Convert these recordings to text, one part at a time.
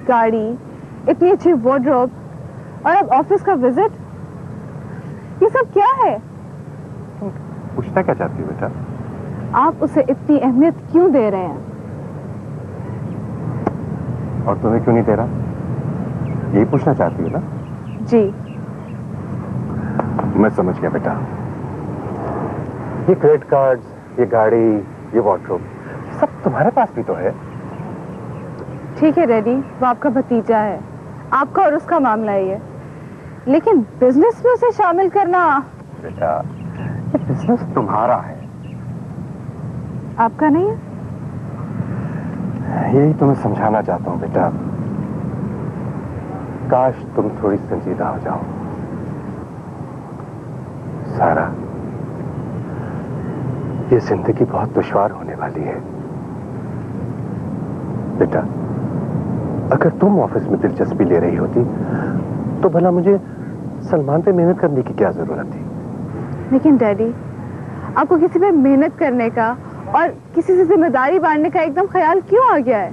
गाड़ी, इतनी अच्छी वार्डरोब और अब ऑफिस का विजिट, ये सब क्या है? तुम पूछना क्या चाहती हो बेटा? आप उसे इतनी अहमियत क्यों दे रहे हैं? और तुम्हें क्यों नहीं दे रहा? यही पूछना चाहती हो ना? जी। मैं समझ गया बेटा। ये क्रेडिट कार्ड्स, ये गाड़ी, ये वार्डरोब, सब तुम्हारे पास भी तो है। ठीक है डैडी, वो आपका भतीजा है, आपका और उसका मामला ही है, लेकिन बिजनेस में उसे शामिल करना। बेटा, ये बिजनेस तुम्हारा है, आपका नहीं है। यही तुम्हें समझाना चाहता हूं बेटा। काश तुम थोड़ी संजीदा हो जाओ। सारा, ये जिंदगी बहुत दुश्वार होने वाली है बेटा। अगर तुम ऑफिस में दिलचस्पी ले रही होती तो भला मुझे सलमान पे मेहनत करने की क्या जरूरत थी? लेकिन डैडी, आपको किसी पे मेहनत करने का और किसी से जिम्मेदारी बांटने का एकदम ख्याल क्यों आ गया है?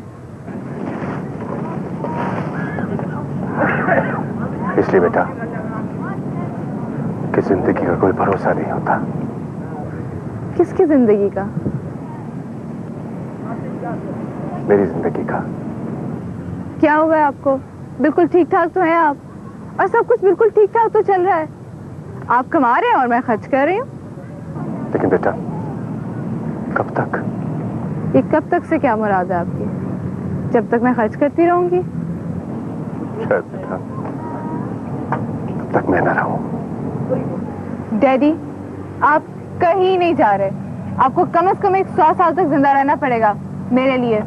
इसलिए बेटा कि जिंदगी का कोई भरोसा नहीं होता। किसकी जिंदगी का? मेरी जिंदगी का। क्या हुआ है आपको? बिल्कुल ठीक ठाक तो है आप, और सब कुछ बिल्कुल ठीक ठाक तो चल रहा है। आप कमा रहे हैं और मैं खर्च कर रही हूँ। लेकिन बेटा, कब तक? ये कब तक से क्या मुराद है आपकी? जब तक मैं खर्च करती रहूंगी। शायद बेटा तब तक मैं न रहूं। डैडी, आप कहीं नहीं जा रहे। आपको कम से कम 100 साल तक जिंदा रहना पड़ेगा मेरे लिए।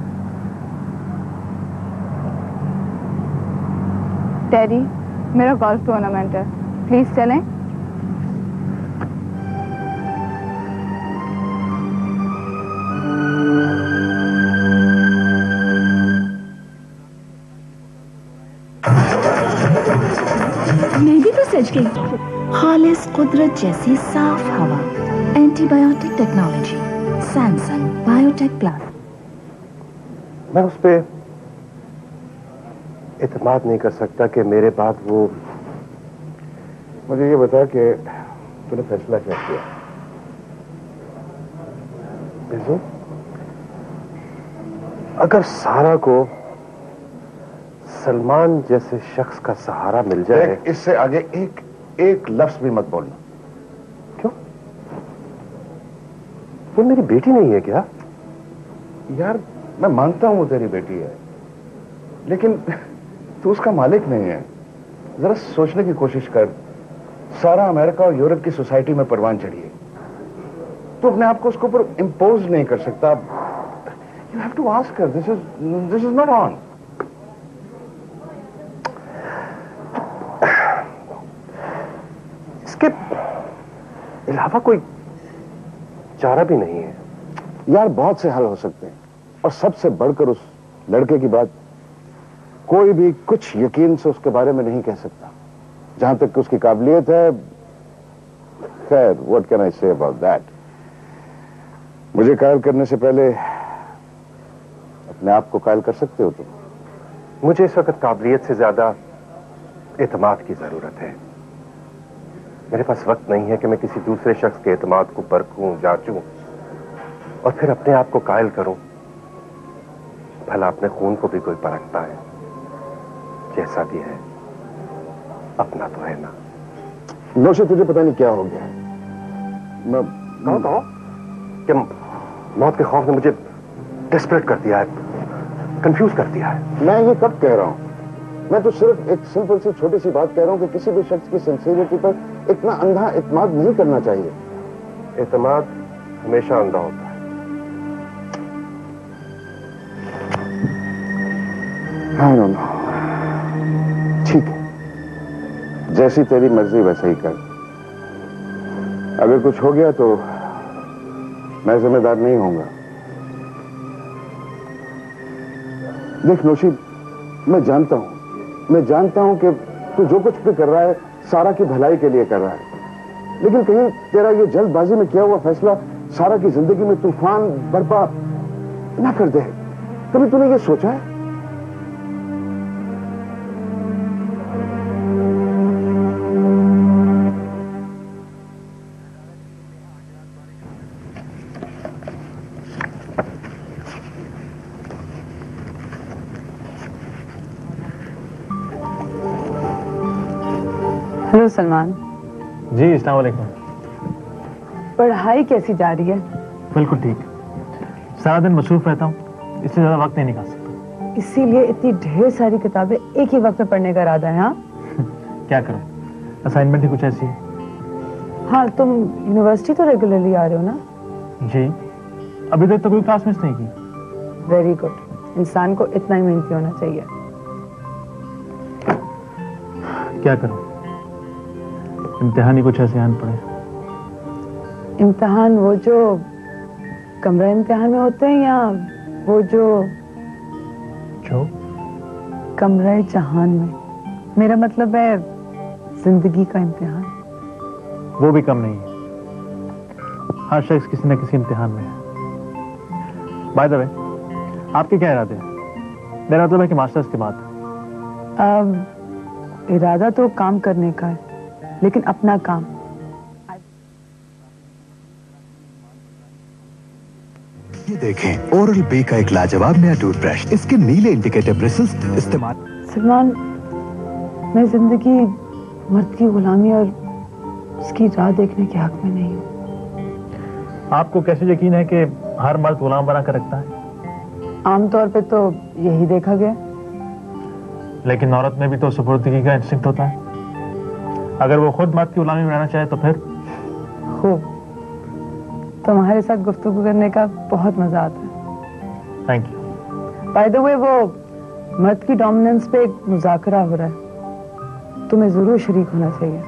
डैडी, मेरा गोल्फ टूर्नामेंट है, प्लीज चलें। मैं भी तो सच गई। खालिस कुदरत जैसी साफ हवा, antibiotic technology, Samsung biotech plus. मैं उस पे इत्मीनान नहीं कर सकता कि मेरे बाद वो। मुझे ये बता कि तूने फैसला क्या किया? बिजू, अगर सारा को सलमान जैसे शख्स का सहारा मिल जाए। इससे आगे एक लफ्ज भी मत बोलना। क्यों? वो मेरी बेटी नहीं है क्या? यार, मैं मानता हूं वो तेरी बेटी है, लेकिन तू उसका मालिक नहीं है। जरा सोचने की कोशिश कर। सारा अमेरिका और यूरोप की सोसाइटी में परवान चढ़ी है। तू अपने आप को उसके ऊपर इंपोज नहीं कर सकता। You have to ask her, this is not on. इसके अलावा कोई चारा भी नहीं है। यार, बहुत से हल हो सकते हैं, और सबसे बढ़कर उस लड़के की बात कोई भी कुछ यकीन से उसके बारे में नहीं कह सकता। जहां तक उसकी काबिलियत है, खैर, what can I say about that. मुझे कायल करने से पहले अपने आप को कायल कर सकते हो तुम। मुझे इस वक्त काबिलियत से ज्यादा एतमाद की जरूरत है। मेरे पास वक्त नहीं है कि मैं किसी दूसरे शख्स के एतमाद को परखूं, जांचूं और फिर अपने आप को कायल करूं। भला अपने खून को भी कोई परखता है? जैसा भी है, अपना तो है ना। नौशे, तुझे पता नहीं क्या हो गया है। कहो कि मौत के खौफ ने मुझे डेस्परेट कर दिया है, कंफ्यूज कर दिया है। मैं ये कब कह रहा हूं? मैं तो सिर्फ एक सिंपल सी छोटी सी बात कह रहा हूं कि किसी भी शख्स की सिंसियरिटी पर इतना अंधा इत्मीनान नहीं करना चाहिए। एतमाद हमेशा अंधा होता है। I don't know. ठीक है, जैसी तेरी मर्जी वैसे ही कर। अगर कुछ हो गया तो मैं जिम्मेदार नहीं होऊंगा। देख नौशी, मैं जानता हूं कि तू जो कुछ भी कर रहा है सारा की भलाई के लिए कर रहा है, लेकिन कहीं तेरा ये जल्दबाजी में किया हुआ फैसला सारा की जिंदगी में तूफान बर्पा ना कर दे। कभी तूने ये सोचा है? हेलो सलमान। जी अस्सलाम वालेकुम। पढ़ाई कैसी जा रही है? बिल्कुल ठीक। सारा दिन मसरूफ रहता हूँ, इससे ज्यादा वक्त नहीं निकाल सकता। इसीलिए इतनी ढेर सारी किताबें एक ही वक्त में पढ़ने का इरादा है? हाँ क्या करूँ, असाइनमेंट ही कुछ ऐसी है। हाँ, तुम यूनिवर्सिटी तो रेगुलरली आ रहे हो ना? जी, अभी तक तो कोई क्लास मिस नहीं की। वेरी गुड, इंसान को इतना ही मेहनती होना चाहिए। क्या करूँ, इम्तिहान ही कुछ ऐसे आन पड़े। इम्तिहान वो जो कमरा इम्तिहान में होते हैं, या वो जो कमरा जहान में? मेरा मतलब है जिंदगी का इम्तिहान। वो भी कम नहीं है, हर शख्स किसी न किसी इम्तिहान में है। बाय द वे, आपके क्या इरादे हैं? मेरा मतलब है कि मास्टर्स के बाद। इरादा तो काम करने का है, लेकिन अपना काम। ये देखें, ओरल बी का एक लाजवाब नया टूथब्रश। इसके नीले इंडिकेटर ब्रिसल्स इस्तेमाल। सलमान, मैं जिंदगी मर्द की गुलामी और उसकी राह देखने के हक में नहीं हूँ। आपको कैसे यकीन है कि हर मर्द गुलाम बना कर रखता है? आमतौर पे तो यही देखा गया। लेकिन औरत में भी तो सुपुर्दगी का इंस्टिंक्ट होता है। अगर वो खुद मर्द की गुलामी में रहना चाहे तो फिर? खूब, तुम्हारे साथ गुफ्तगू करने का बहुत मजा आता है। Thank you. By the way, वो मर्द की डोमिनेंस पे एक मुज़ाकरा हो रहा है, तुम्हें जरूर शरीक होना चाहिए।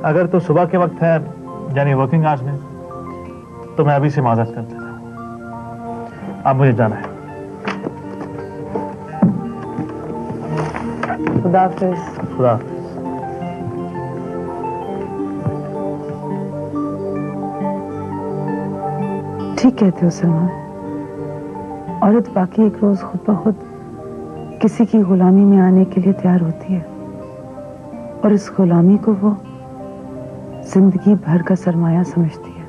अगर तो सुबह के वक्त है, यानी वर्किंग आवर्स में, तो मैं अभी से माजरत कर देता हूँ। अब मुझे जाना है। खुदा हाफिज़। खुदा हाफिज़। ठीक कहते हो सलमान, औरत बाकी एक रोज खुद ब खुद किसी की गुलामी में आने के लिए तैयार होती है, और इस गुलामी को वो जिंदगी भर का सरमाया समझती है।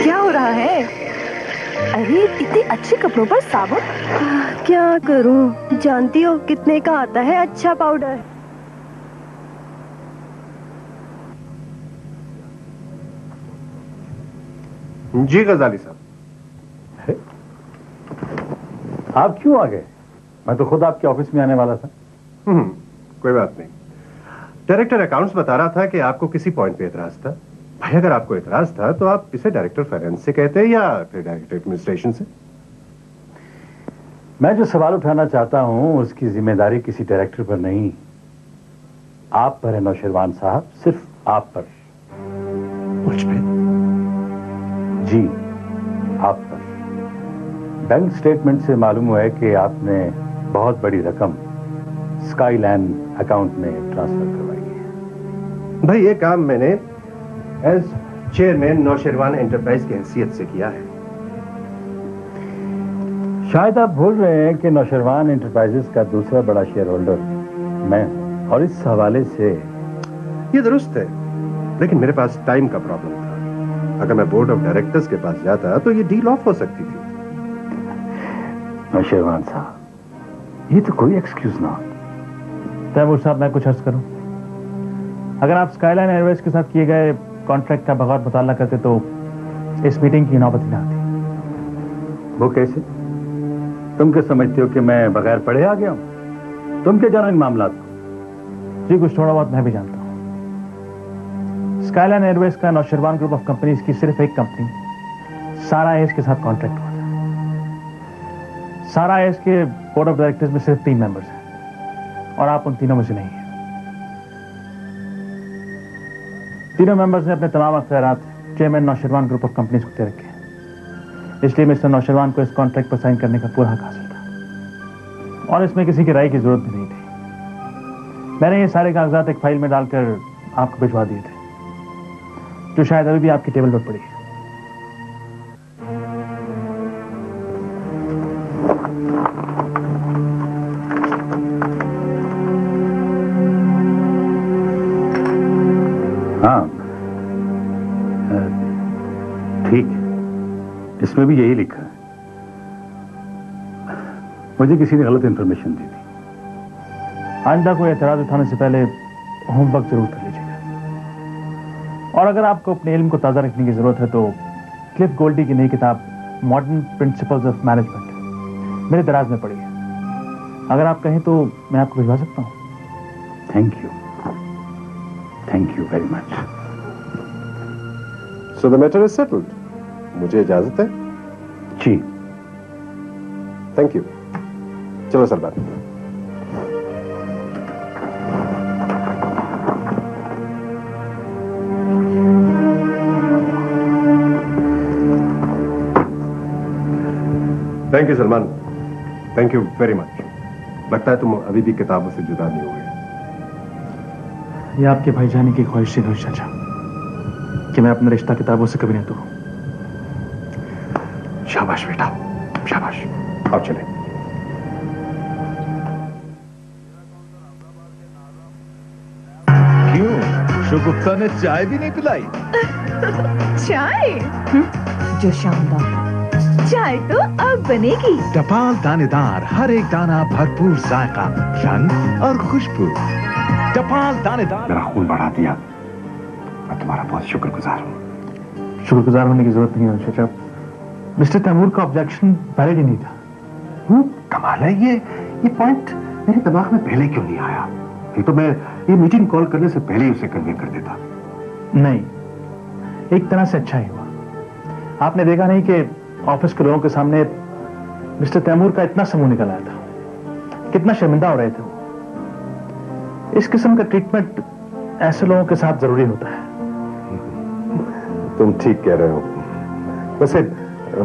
क्या हो रहा है? अरे इतने अच्छे कपड़ों पर साबुन? क्या करूं, जानती हो कितने का आता है अच्छा पाउडर? जी गजाली साहब। आप क्यों आ गए? मैं तो खुद आपके ऑफिस में आने वाला था। कोई बात नहीं। डायरेक्टर अकाउंट्स बता रहा था कि आपको किसी पॉइंट पे एतराज था। भाई अगर आपको एतराज था तो आप इसे डायरेक्टर फाइनेंस से कहते हैं या फिर डायरेक्टर एडमिनिस्ट्रेशन से? मैं जो सवाल उठाना चाहता हूं उसकी जिम्मेदारी किसी डायरेक्टर पर नहीं, आप पर है नौशरवान साहब, सिर्फ आप पर। मुझ पे? जी, आप पर। बैंक स्टेटमेंट से मालूम हुआ है कि आपने बहुत बड़ी रकम स्काईलैंड अकाउंट में ट्रांसफर करवाई है। भाई ये काम मैंने एज चेयरमैन नौशरवान एंटरप्राइज की हैसियत से किया है। शायद आप भूल रहे हैं कि नौशरवान एंटरप्राइजेस का दूसरा बड़ा शेयर होल्डर मैं, और इस हवाले से ये दुरुस्त है, लेकिन मेरे पास टाइम का प्रॉब्लम था। अगर मैं बोर्ड ऑफ डायरेक्टर्स के पास जाता तो ये डील ऑफ हो सकती थी। नौशरवान साहब, ये तो कोई एक्सक्यूज ना। तैमूर साहब, मैं कुछ अर्ज करूं? अगर आप स्काईलाइन एयरवेज के साथ किए गए कॉन्ट्रैक्ट का बगैर मुताला करते तो इस मीटिंग की नौबत ही ना आती। वो कैसे? तुम क्या समझते हो कि मैं बगैर पढ़े आ गया हूं? तुम क्या जानो इन मामलात को? जी, कुछ थोड़ा बहुत मैं भी जानता हूं। स्काईलाइन एयरवेज का नौशरवान ग्रुप ऑफ कंपनीज की सिर्फ एक कंपनी सारा एज के साथ कॉन्ट्रैक्ट हुआ था। सारा एज के बोर्ड ऑफ डायरेक्टर्स में सिर्फ 3 मेंबर्स हैं, और आप उन तीनों में से नहीं हैं। तीनों मेंबर्स ने अपने तमाम अख्तियारात chairman Nausherwan group of companies को दे रखे हैं। इसलिए मिस्टर नौशरवान को इस कॉन्ट्रैक्ट पर साइन करने का पूरा हक हासिल था, और इसमें किसी की राय की जरूरत भी नहीं थी। मैंने ये सारे कागजात एक फाइल में डालकर आपको भिजवा दिए थे, जो शायद अभी भी आपकी टेबल पर पड़ी है। हाँ, ठीक, इसमें भी यही लिखा है। मुझे किसी ने गलत इंफॉर्मेशन दी थी। आइंदा कोई एतराज उठाने से पहले होमवर्क जरूर कर लीजिएगा। और अगर आपको अपने इल्म को ताज़ा रखने की जरूरत है तो क्लिफ गोल्डी की नई किताब मॉडर्न प्रिंसिपल्स ऑफ मैनेजमेंट मेरे दराज में पड़ी है। अगर आप कहें तो मैं आपको भिजवा सकता हूँ। Thank you very much. So the matter is settled. मुझे इजाजत है? जी। Thank you. चलो Salman. Thank you Salman, thank you very much. लगता है तुम अभी भी किताबों से जुदा नहीं हो गए। ये आपके भाई जाने की ख्वाहिश थी नौश चाचा कि मैं अपना रिश्ता किताबों से कभी नहीं तोड़ूं। शाबाश बेटा, शाबाश। अब चले। क्यों, शुगुप्ता ने चाय भी नहीं पिलाई? चाय? जो शानदार चाय तो अब बनेगी। टपाल दानेदार, हर एक दाना भरपूर जायका, रंग और खुशबू। टपाल दानेदार। मेरा खून बढ़ा दिया। मैं तुम्हारा बहुत शुक्रगुजार हूँ। शुक्रगुजार होने की जरूरत नहीं है चाचा। मिस्टर तैमूर का ऑब्जेक्शन वैलिड ही नहीं था। कमाल है, ये पॉइंट मेरे दिमाग में पहले क्यों नहीं आया? नहीं तो मैं ये मीटिंग कॉल करने से पहले ही उसे कन्वे कर देता। नहीं, एक तरह से अच्छा ही हुआ। आपने देखा नहीं कि ऑफिस के लोगों के सामने मिस्टर तैमूर का इतना समूह निकल आया था, कितना शर्मिंदा हो रहे थे वो। इस किस्म का ट्रीटमेंट ऐसे लोगों के साथ जरूरी होता है। तुम ठीक कह रहे हो। वैसे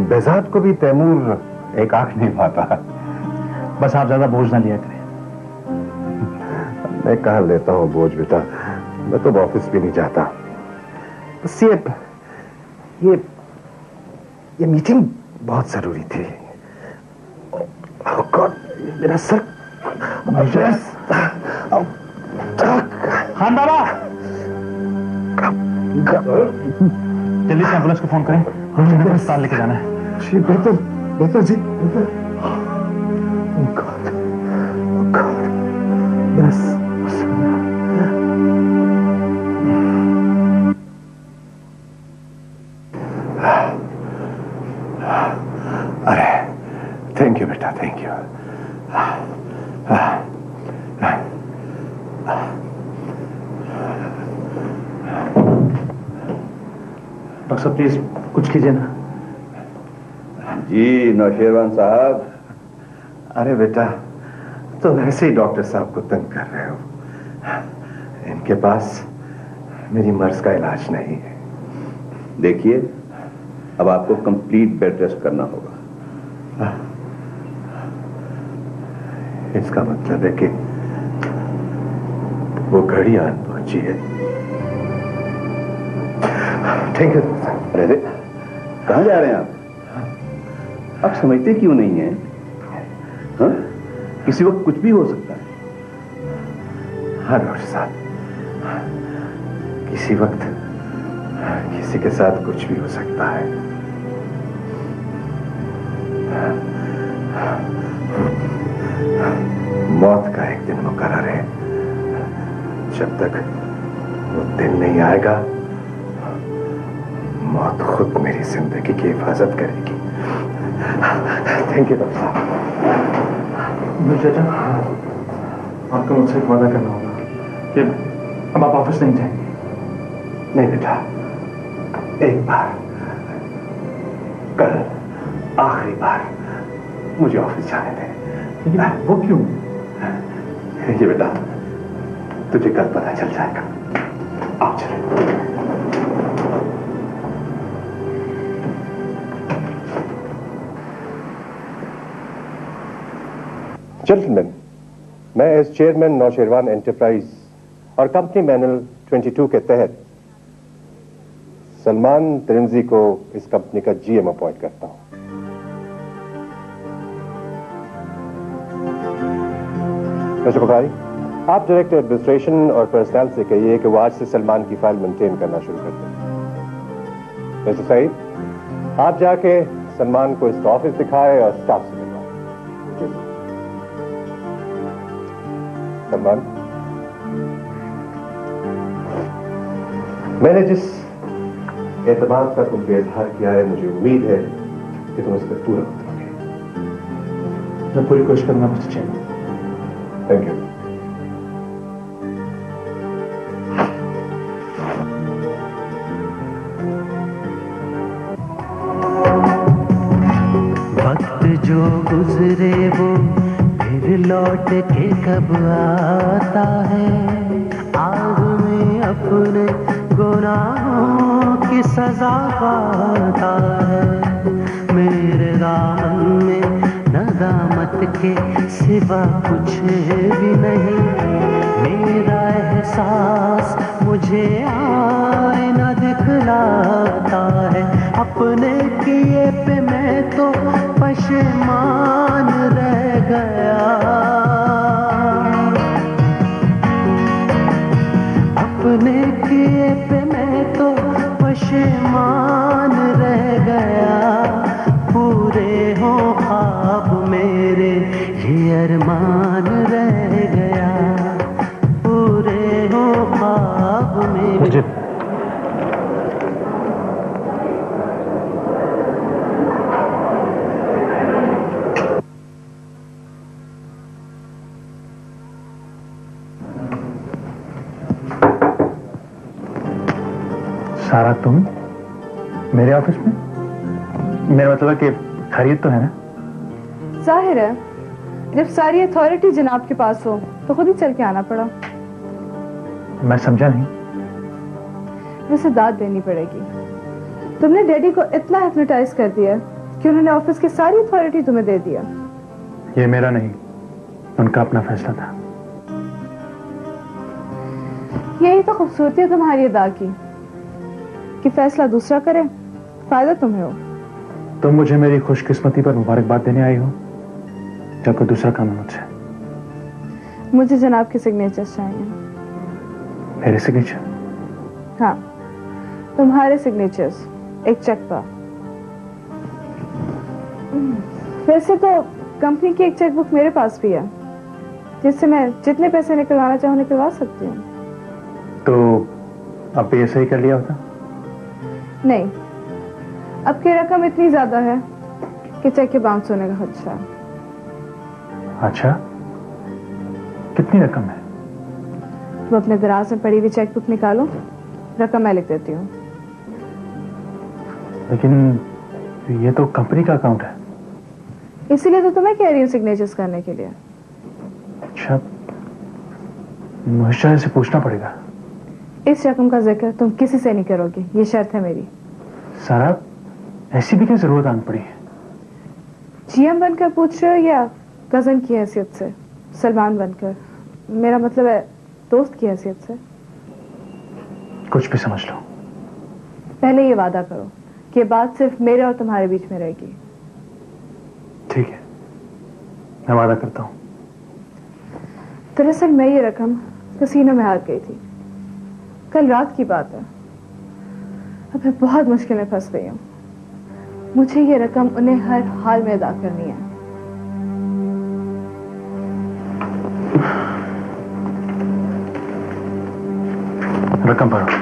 बेजाद को भी तैमूर एक आंख नहीं पाता। बस आप ज्यादा बोझ ना लिया करें। मैं कहाँ लेता हूँ बोझ बेटा, मैं तो ऑफिस भी नहीं जाता। बस ये मीटिंग बहुत जरूरी थी। ओह गॉड, मेरा सर। खान बाबा, जल्दी से एम्बुलेंस को फोन करें, हमें अस्पताल लेके जाना है। जी बेहतर जी, बेहतर। ओह गॉड, बस। अरे थैंक यू बेटा, थैंक यू। डॉक्टर साहब प्लीज कुछ कीजिए ना। जी नौशेरवान साहब। अरे बेटा, तुम ऐसे ही डॉक्टर साहब को तंग कर रहे हो। इनके पास मेरी मर्ज का इलाज नहीं है। देखिए, अब आपको कंप्लीट बेड रेस्ट करना होगा। इसका मतलब है कि वो घड़ी आन पहुंची है। ठीक है। अरे कहां जा रहे हैं आप समझते क्यों नहीं हैं? हाँ? किसी वक्त कुछ भी हो सकता है। हाँ डॉक्टर साहब, किसी वक्त किसी के साथ कुछ भी हो सकता है। मौत का एक दिन मुकर्रर है। जब तक वो दिन नहीं आएगा, मौत खुद मेरी जिंदगी की हिफाजत करेगी। थैंक यू डॉक्टर साहब। चाचा, आपको मुझसे एक वादा करना होगा कि अब आप ऑफिस नहीं जाएंगे। नहीं बेटा, एक बार, कल आखिरी बार मुझे ऑफिस जाने दें। लेकिन वो क्यों? ये बेटा, तुझे कल पता चल जाएगा। आओ चलो। जेंटलमैन, मैं एज चेयरमैन नौशेरवान एंटरप्राइज और कंपनी मैनुअल 22 के तहत सलमान तिरंजी को इस कंपनी का जीएम अपॉइंट करता हूं। मिस्टर बुखारी, आप डायरेक्टर एडमिनिस्ट्रेशन और पर्सनल से कहिए कि वो आज से सलमान की फाइल मेंटेन करना शुरू कर दें। मिस्टर सईद, आप जाके सलमान को इसका ऑफिस दिखाए और स्टाफ से मिलवाए। सलमान, मैंने जिस एतमाद का तुम पे इजहार किया है, मुझे उम्मीद है कि तुम इस पर पूरा उतरोगे। मैं पूरी कोशिश करूंगा मिस्टर चेयरमैन। Thank you. वक्त जो गुजरे वो फिर लौट के कब आता है, आग में अपने गुनाहों की सजा पाता है। मेरे दामन में नदामत के सिवा कुछ भी नहीं, मेरा एहसास मुझे आईना दिखलाता है। अपने किए पे मैं तो पशेमान रह गया, अपने किए पे मैं तो पशेमान रह गया। पूरे हो ख्वाब मेरे ये अरमान रह गया, पूरे हो ख्वाब मेरे। सारा तुम मेरे ऑफिस में? मेरा मतलब कि खरीद तो है ना? जाहिर है, जब सारी अथॉरिटी जनाब के पास हो तो खुद ही चल के आना पड़ा। मैं समझा नहीं। वैसे दाद देनी पड़ेगी। तुमने डैडी को इतना हिप्नोटाइज कर दिया कि उन्होंने ऑफिस की सारी अथॉरिटी तुम्हें दे दिया। ये मेरा नहीं, उनका अपना फैसला था। यही तो खूबसूरती है तुम्हारी अदा की कि फैसला दूसरा करे, फायदा तुम्हें हो। तुम मुझे मेरी खुशकिस्मती पर मुबारकबाद देने आई हो या कोई दूसरा काम है मुझसे? मुझे जनाब के सिग्नेचर चाहिए। मेरे सिग्नेचर? हाँ, तुम्हारे सिग्नेचर्स एक चेक पर। वैसे तो कंपनी की एक चेकबुक मेरे पास भी है, जिससे मैं जितने पैसे निकलवाना चाहूँ निकलवा सकती हूँ। तो अब भी ऐसा ही कर लिया होता? नहीं, अब की रकम इतनी ज्यादा है कि चेक के बाउंस होने का खदशा है। अच्छा, कितनी रकम है? तुम अपने दराज में पड़ी हुई चेकबुक निकालो, रकम मैं लिख देती हूँ। लेकिन ये तो कंपनी का अकाउंट है। इसीलिए तो तुम्हें कह रही हूँ सिग्नेचर्स करने के लिए। अच्छा, मुझे शायद से पूछना पड़ेगा। इस रकम का जिक्र तुम किसी से नहीं करोगे, ये शर्त है मेरी। सारा, ऐसी भी क्या जरूरत आन पड़ी है? जीएम बनकर पूछ रहे हो या कजन की हैसियत से? सलमान बनकर, मेरा मतलब है दोस्त की हैसियत से। कुछ भी समझ लो। पहले ये वादा करो कि ये बात सिर्फ मेरे और तुम्हारे बीच में रहेगी। ठीक है, मैं वादा करता हूँ। दरअसल मैं ये रकम कसीनो में हार गई थी, कल रात की बात है। अब मैं बहुत मुश्किल में फंस गई हूँ। मुझे ये रकम उन्हें हर हाल में अदा करनी है। रकम भरो।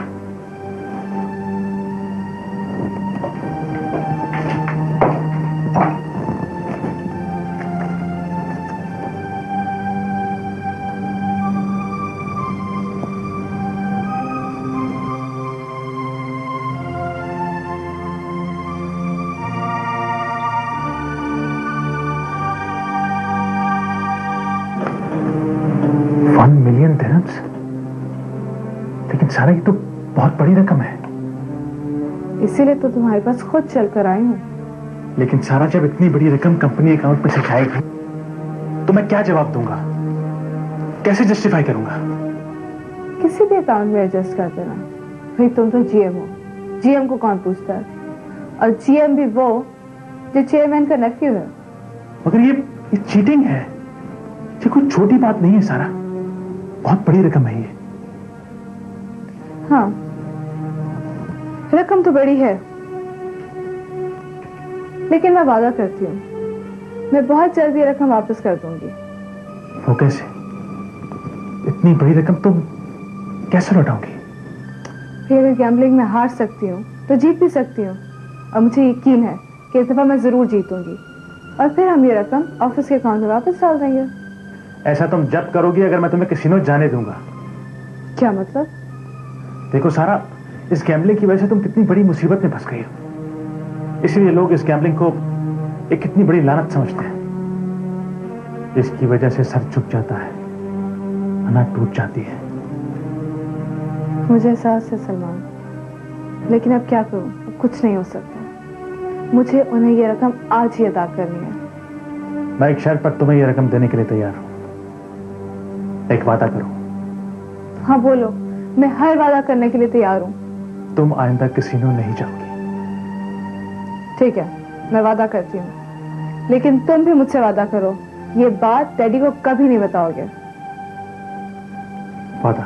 $1 मिलियन दिरहम्स? लेकिन सारा ये तो बहुत बड़ी रकम है। इसीलिए तो तुम्हारे पास खुद चल कर आई हूँ। लेकिन सारा, जब इतनी बड़ी रकम कंपनी अकाउंट में से जाएगी तो मैं क्या जवाब दूंगा? कैसे जस्टिफाई करूंगा? किसी भी अकाउंट में एडजस्ट कर देना। भाई तुम तो जीएम हो, जीएम को कौन पूछता है? और जीएम भी वो जो चेयरमैन का नेफ्यू है। मगर ये चीटिंग है। ये कोई छोटी बात नहीं है सारा, बहुत बड़ी रकम है ये। हाँ, रकम तो बड़ी है, लेकिन मैं वादा करती हूँ मैं बहुत जल्द ये रकम वापस कर दूंगी। वो कैसे? इतनी बड़ी रकम तुम कैसे लौटाओगी? अगर गैम्बलिंग में हार सकती हूँ तो जीत भी सकती हूँ, और मुझे यकीन है कि इस दफा मैं जरूर जीतूंगी, और फिर हम ये रकम ऑफिस के अकाउंट में वापस डाल देंगे। ऐसा तुम जब करोगी अगर मैं तुम्हें कैसीनो जाने दूंगा। क्या मतलब? देखो सारा, इस गैम्बलिंग की वजह से तुम कितनी बड़ी मुसीबत में फंस गई हो, इसलिए लोग इस गैम्बलिंग को एक कितनी बड़ी लानत समझते हैं। इसकी वजह से सर झुक जाता है, अनाज टूट जाती है। मुझे एहसास है सलमान, लेकिन अब क्या करूं? अब कुछ नहीं हो सकता। मुझे उन्हें यह रकम आज ही अदा करनी है। मैं एक शर्त पर तुम्हें यह रकम देने के लिए तैयार हूं। एक वादा करो। हाँ बोलो, मैं हर वादा करने के लिए तैयार हूं। तुम आइंदा कैसीनो नहीं जाओगी। ठीक है, मैं वादा करती हूँ, लेकिन तुम भी मुझसे वादा करो, ये बात डैडी को कभी नहीं बताओगे। वादा।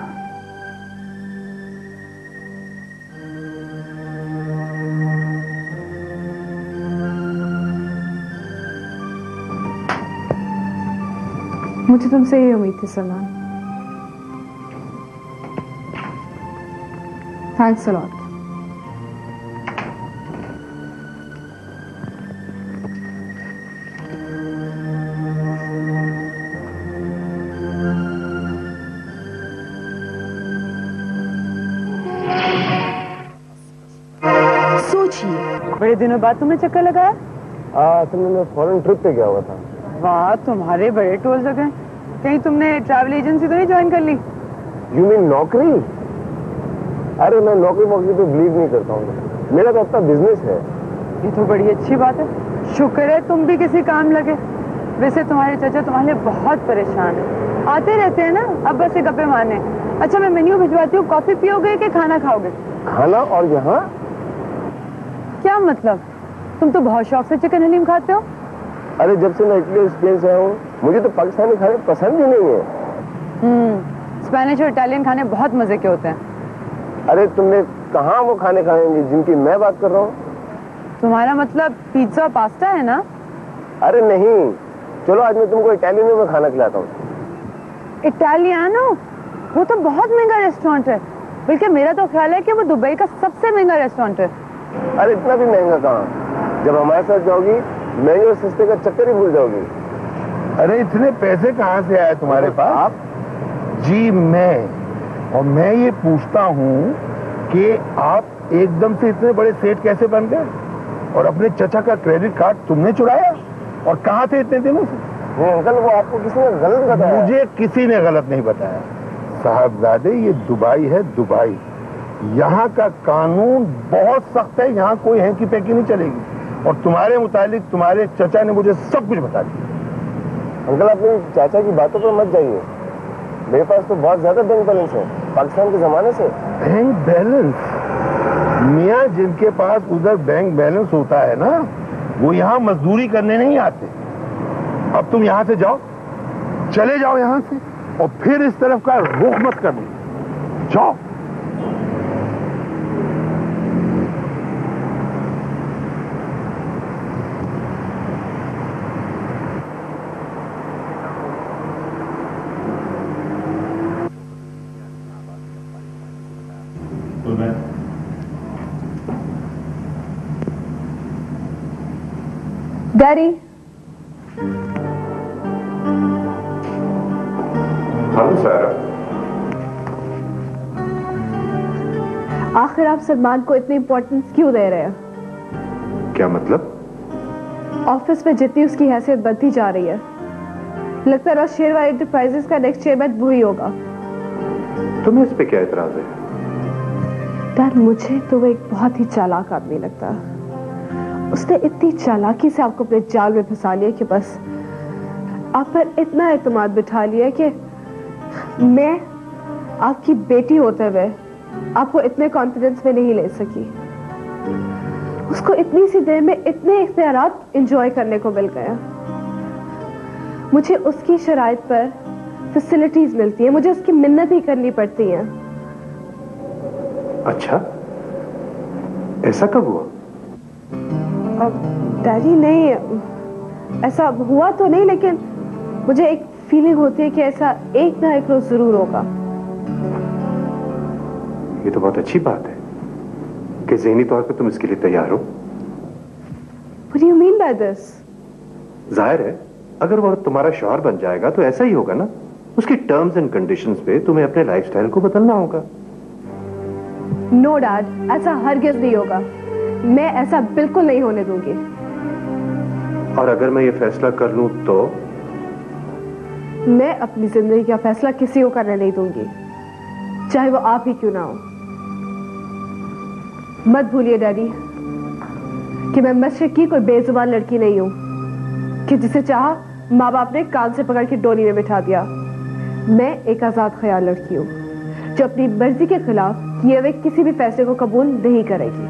मुझे तुमसे यही उम्मीद थी सलमान। Thanks a lot. बड़े दिनों बाद तुमने चक्कर लगाया? असल में मैं फॉरेन ट्रिप पे गया हुआ था। वाह, तुम्हारे बड़े टूर लगे। कहीं तुमने ट्रैवल एजेंसी तो नहीं ज्वाइन कर ली? यू मीन नौकरी? अरे मैं नौकरी वोकरी पे बिलीव नहीं करता हूँ, मेरा तो अपना बिजनेस है। ये तो बड़ी अच्छी बात है, शुक्र है तुम भी किसी काम लगे। वैसे तुम्हारे चाचा तुम्हारे लिए बहुत परेशान है, आते रहते हैं ना, अब बस एक गप्पे मारने। अच्छा, मैं मेन्यू भिजवाती हूँ, कॉफी पियोगे कि खाना खाओगे? खाना? और यहाँ क्या मतलब? तुम तो बहुत शौक से चिकन हलीम खाते हो। अरे जब से मैं इटली स्पेन से आया हूँ, मुझे तो पाकिस्तानी खाने पसंद ही नहीं है। स्पेनिश और इटालियन खाने बहुत मजे के होते हैं। अरे तुमने कहाँ वो खाने खाएंगे जिनकी मैं बात कर रहा हूँ? तुम्हारा मतलब पिज्जा पास्ता है ना? अरे नहीं, चलो आज मैं तुमको इटालियन में खाना खिलाता हूँ। इटालियानो? वो तो बहुत महंगा रेस्टोरेंट है, बल्कि मेरा तो ख्याल है कि वो दुबई का सबसे महंगा रेस्टोरेंट है। अरे इतना भी महंगा कहाँ, जब हमारे साथ जाओगी महंगे और सस्ते का चक्कर ही भूल जाओगी। अरे इतने पैसे कहाँ से आए तुम्हारे पास? आप? जी मैं ये पूछता हूँ कि आप एकदम से इतने बड़े सेठ कैसे बन गए, और अपने चचा का क्रेडिट कार्ड तुमने चुराया, और कहाँ थे इतने दिनों से? अंकल, वो आपको किसी ने गलत बताया? मुझे किसी ने गलत नहीं बताया साहबजादे, ये दुबई है, दुबई। यहाँ का कानून बहुत सख्त है, यहाँ कोई हैंकी पैकी नहीं चलेगी, और तुम्हारे मुतालिक तुम्हारे चचा ने मुझे सब कुछ बता दिया। अंकल, अपने चाचा की बातों पर मत जाइए, मेरे पास तो बहुत ज्यादा बैंक बैलेंस है पाकिस्तान के जमाने से। Bank balance? मियाँ, जिनके पास उधर बैंक बैलेंस होता है ना, वो यहाँ मजदूरी करने नहीं आते। अब तुम यहाँ से जाओ, चले जाओ यहाँ से, और फिर इस तरफ का रुख मत करना, जाओ। डैडी, हाँ सर। आखिर आप सलमान को इतनी इंपॉर्टेंस क्यों दे रहे हैं? क्या मतलब? ऑफिस में जितनी उसकी हैसियत बढ़ती जा रही है, लगता है शेरवारी एंटरप्राइजेस का नेक्स्ट चेयरमैन वही होगा। तुम्हें इस पे क्या एतराज है? डैड, मुझे तो वो एक बहुत ही चालाक आदमी लगता है। उसने इतनी चालाकी से आपको अपने जाल में फंसा लिया कि बस आप पर इतना एतमाद बिठा लिया कि मैं आपकी बेटी होते हुए आपको इतने कॉन्फिडेंस में नहीं ले सकी। उसको इतनी सी देर में इतने इख्तियारात एंजॉय करने को मिल गया। मुझे उसकी शराइत पर फैसिलिटीज मिलती है, मुझे उसकी मिन्नत ही करनी पड़ती है। अच्छा, ऐसा कब हुआ? डैडी, नहीं ऐसा हुआ तो नहीं, लेकिन मुझे एक फीलिंग होती है कि ऐसा एक ना एक रोज जरूर होगा। ये तो बहुत अच्छी बात है कि ज़हनी तौर पे तुम इसके लिए तैयार हो। What do you mean by this? जाहिर है अगर वो तुम्हारा शौहर बन जाएगा तो ऐसा ही होगा ना, उसकी टर्म्स एंड कंडीशंस पे तुम्हें अपने लाइफस्टाइल को बदलना होगा। नो डैड, ऐसा हरगिज नहीं होगा। मैं ऐसा बिल्कुल नहीं होने दूंगी। और अगर मैं ये फैसला कर लूं तो? मैं अपनी जिंदगी का फैसला किसी को करने नहीं दूंगी, चाहे वो आप ही क्यों ना हो। मत भूलिए डैडी कि मैं मशरक की कोई बेजुबान लड़की नहीं हूं कि जिसे चाहा माँ बाप ने कान से पकड़ के डोली में बिठा दिया। मैं एक आजाद ख्याल लड़की हूं जो अपनी मर्जी के खिलाफ किए हुए किसी भी फैसले को कबूल नहीं करेगी।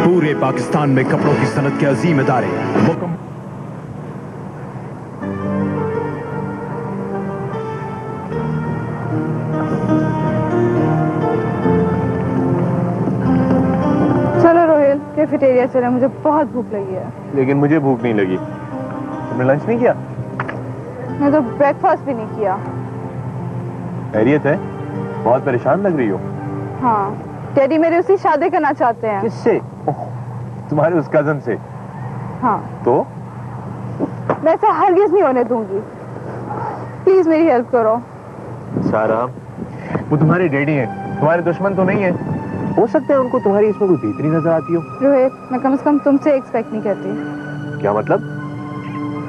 पूरे पाकिस्तान में कपड़ों की सनत के अजीम इदारे चलो रोहिल, कैफेटेरिया चले, मुझे बहुत भूख लगी है। लेकिन मुझे भूख नहीं लगी। तुमने लंच नहीं किया? मैं तो ब्रेकफास्ट भी नहीं किया। खैरियत है? बहुत परेशान लग रही हो। हाँ, डैडी मेरे उससे शादी करना चाहते हैं। किससे? तुम्हारे उस कजन से? हाँ। तो मैं ऐसा हरगिज नहीं होने दूंगी। प्लीज मेरी हेल्प करो। सारा, वो तुम्हारे डैडी हैं, तुम्हारे दुश्मन तो नहीं है। हो सकता है उनको तुम्हारी इसमें कोई बेहतरी नजर आती हो। रोहित, मैं कम से कम तुमसे एक्सपेक्ट नहीं करती। क्या मतलब?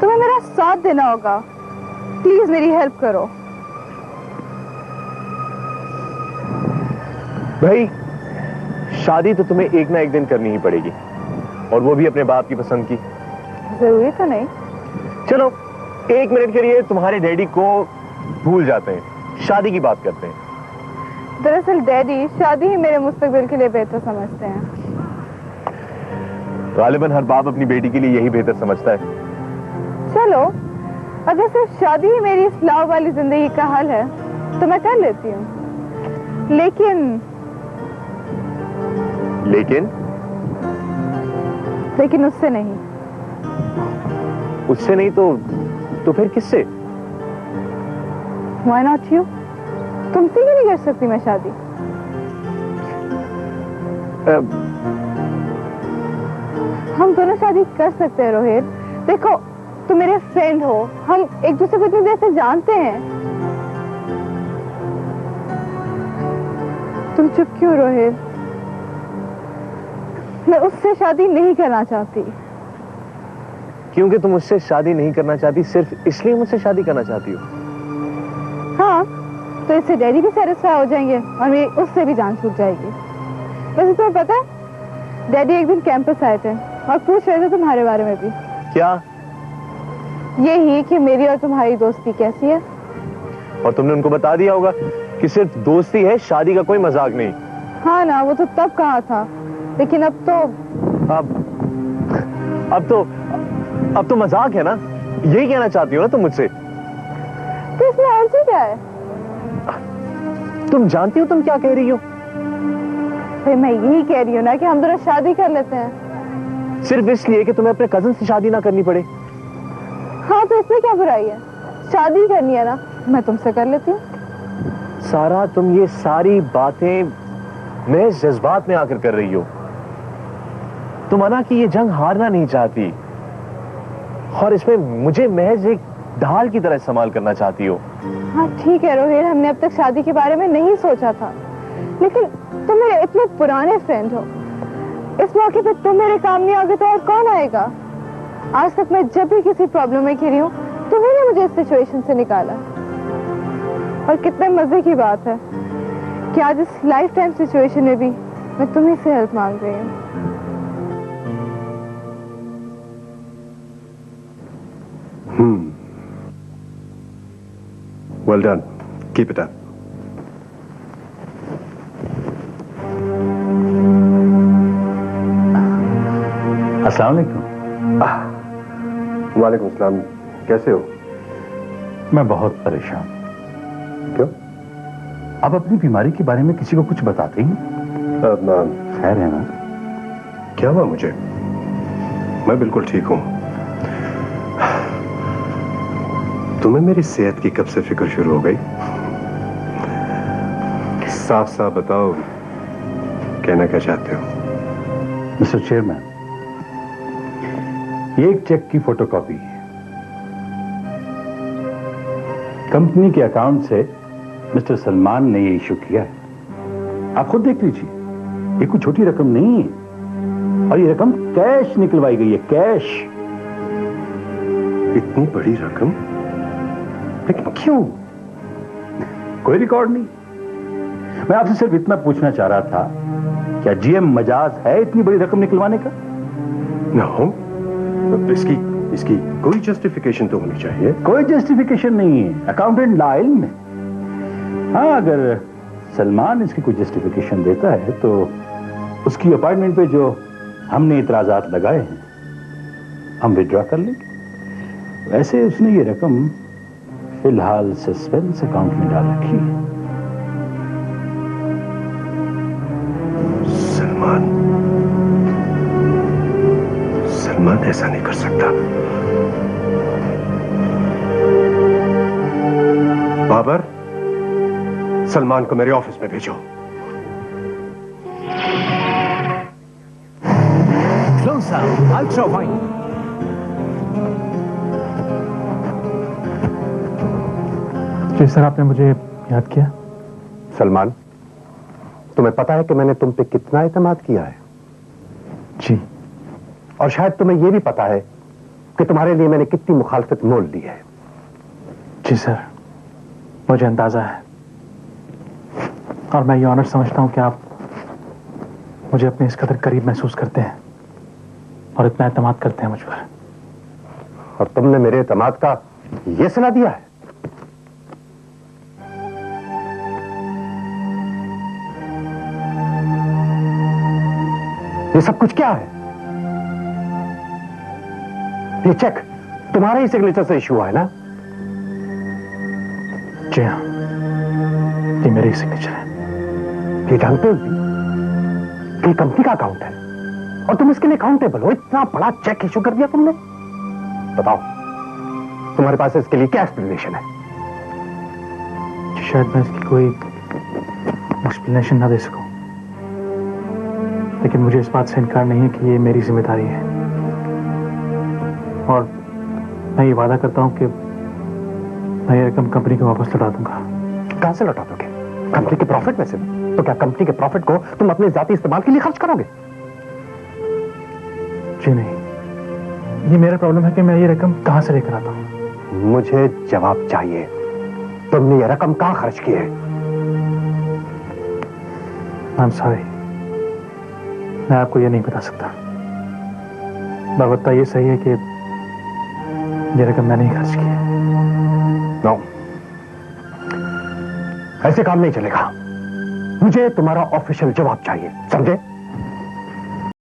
तुम्हें मेरा साथ देना होगा। प्लीज मेरी हेल्प करो। भाई, शादी तो तुम्हें एक ना एक दिन करनी ही पड़ेगी, और वो भी अपने बाप की पसंद की। जरूरी तो नहीं। चलो 1 मिनट के लिए तुम्हारे डैडी को भूल जाते हैं, शादी की बात करते हैं। दरअसल डैडी शादी ही मेरे मुस्तकबिल के लिए बेहतर समझते हैं। गालिबन हर बाप अपनी बेटी के लिए यही बेहतर समझता है। चलो, अगर सिर्फ शादी ही मेरी इस लाव वाली जिंदगी का हल है तो मैं कर लेती हूँ, लेकिन उससे नहीं। उससे नहीं तो फिर किससे? Why not you? तुमसे क्यों नहीं कर सकती मैं शादी? हम दोनों शादी कर सकते हैं रोहित। देखो, तुम मेरे फ्रेंड हो, हम एक दूसरे को इतनी देर से जानते हैं। तुम चुप क्यों रोहित? मैं उससे शादी नहीं करना चाहती। क्योंकि तुम उससे शादी नहीं करना चाहती, सिर्फ इसलिए मुझसे शादी करना चाहती हो? हाँ, तो इससे डैडी भी सेटिस्फाई हो जाएंगे और मेरी उससे भी जान छूट जाएगी। वैसे तुम्हें पता है, डैडी एक दिन कैंपस आए थे और पूछ रहे थे तुम्हारे बारे में भी। क्या? यही कि मेरी और तुम्हारी दोस्ती कैसी है। और तुमने उनको बता दिया होगा कि सिर्फ दोस्ती है, शादी का कोई मजाक नहीं। हाँ ना, वो तो तब कहा था, लेकिन अब तो मजाक है ना? यही कहना चाहती हो ना तुम मुझसे? तो इसमें अर्जी क्या है? तुम जानती हो तुम क्या कह रही हो? फिर मैं यही कह रही हूँ ना कि हम दोनों शादी कर लेते हैं। सिर्फ इसलिए कि तुम्हें अपने कजन से शादी ना करनी पड़े। हाँ, तो इसमें क्या बुराई है? शादी करनी है ना, मैं तुमसे कर लेती हूँ। सारा, तुम ये सारी बातें महज जज्बात में आकर कर रही हो। तुम अना की ये जंग हारना नहीं चाहती, और इसमें मुझे महज एक ढाल की तरह इस्तेमाल करना चाहती हो। हाँ ठीक है रोहित, हमने अब तक शादी के बारे में नहीं सोचा था, लेकिन तुम मेरे इतने पुराने फ्रेंड हो। इस मौके पे तुम मेरे काम नहीं आओगे तो और कौन आएगा? आज तक मैं जब भी किसी प्रॉब्लम में घिरी हूँ, तुम्ही ने मुझे इस सिचुएशन से निकाला। और कितने मजे की बात है कि आज इस लाइफ टाइम सिचुएशन में भी मैं तुम्ही से हेल्प मांग रही हूँ। Well done. Keep it up. अस्सलाम वालेकुम। वालेकुम अस्सलाम। कैसे हो? मैं बहुत परेशान। क्यों? आप अपनी बीमारी के बारे में किसी को कुछ बताते ही? खैर है ना? क्या हुआ मुझे? मैं बिल्कुल ठीक हूं। तुम्हें मेरी सेहत की कब से फिक्र शुरू हो गई? साफ साफ बताओ, कहना क्या चाहते हो? मिस्टर चेयरमैन, ये एक चेक की फोटोकॉपी है। कंपनी के अकाउंट से मिस्टर सलमान ने ये इशू किया है। आप खुद देख लीजिए, ये कोई छोटी रकम नहीं है और ये रकम कैश निकलवाई गई है, कैश। इतनी बड़ी रकम? लेकिन क्यों? कोई रिकॉर्ड नहीं। मैं आपसे सिर्फ इतना पूछना चाह रहा था, क्या जीएम मजाज है इतनी बड़ी रकम निकलवाने का? नो, इसकी कोई जस्टिफिकेशन तो होनी चाहिए। कोई जस्टिफिकेशन नहीं है, अकाउंटेंट लाइल में। हाँ, अगर सलमान इसकी कोई जस्टिफिकेशन देता है तो उसकी अपॉइंटमेंट पे जो हमने इतराजात लगाए हैं हम विड्रॉ कर लेंगे। वैसे उसने ये रकम फिलहाल सस्पेंस अकाउंट में डाल रखी है। सलमान ऐसा नहीं कर सकता। बाबर, सलमान को मेरे ऑफिस में भेजो। Close up, ultra wide. जी सर, आपने मुझे याद किया। सलमान, तुम्हें पता है कि मैंने तुम पे कितना एतमाद किया है? जी। और शायद तुम्हें यह भी पता है कि तुम्हारे लिए मैंने कितनी मुखालफत मोल ली है। जी सर, मुझे अंदाजा है और मैं ये ऑनर समझता हूं कि आप मुझे अपने इस कदर करीब महसूस करते हैं और इतना एतमाद करते हैं मुझ पर। और तुमने मेरे एतमाद का यह सिला दिया है? ये सब कुछ क्या है? ये चेक तुम्हारे ही सिग्नेचर से इशू हुआ है ना? जी हाँ, ये मेरी सिग्नेचर है। ये जानते हो कि कंपनी का अकाउंट है और तुम इसके लिए अकाउंटेबल हो। इतना बड़ा चेक इशू कर दिया तुमने। बताओ, तुम्हारे पास इसके लिए क्या एक्सप्लेनेशन है? शायद मैं इसकी कोई एक्सप्लेनेशन ना दे सकूं, लेकिन मुझे इस बात से इनकार नहीं है कि ये मेरी जिम्मेदारी है और मैं ये वादा करता हूं कि मैं ये रकम कंपनी को वापस लौटा दूंगा। कहां से लौटा दोगे? कंपनी के प्रॉफिट में से? तो क्या कंपनी के प्रॉफिट को तुम अपने जाती इस्तेमाल के लिए खर्च करोगे? जी नहीं, ये मेरा प्रॉब्लम है कि मैं ये रकम कहां से लेकर आता हूं। मुझे जवाब चाहिए। तुमने ये रकम कहां खर्च की है? आई एम सॉरी, मैं आपको ये नहीं बता सकता। अलबत्ता ये सही है कि ये रकम मैंने ही खर्च की है। नो, ऐसे काम नहीं चलेगा। मुझे तुम्हारा ऑफिशियल जवाब चाहिए, समझे?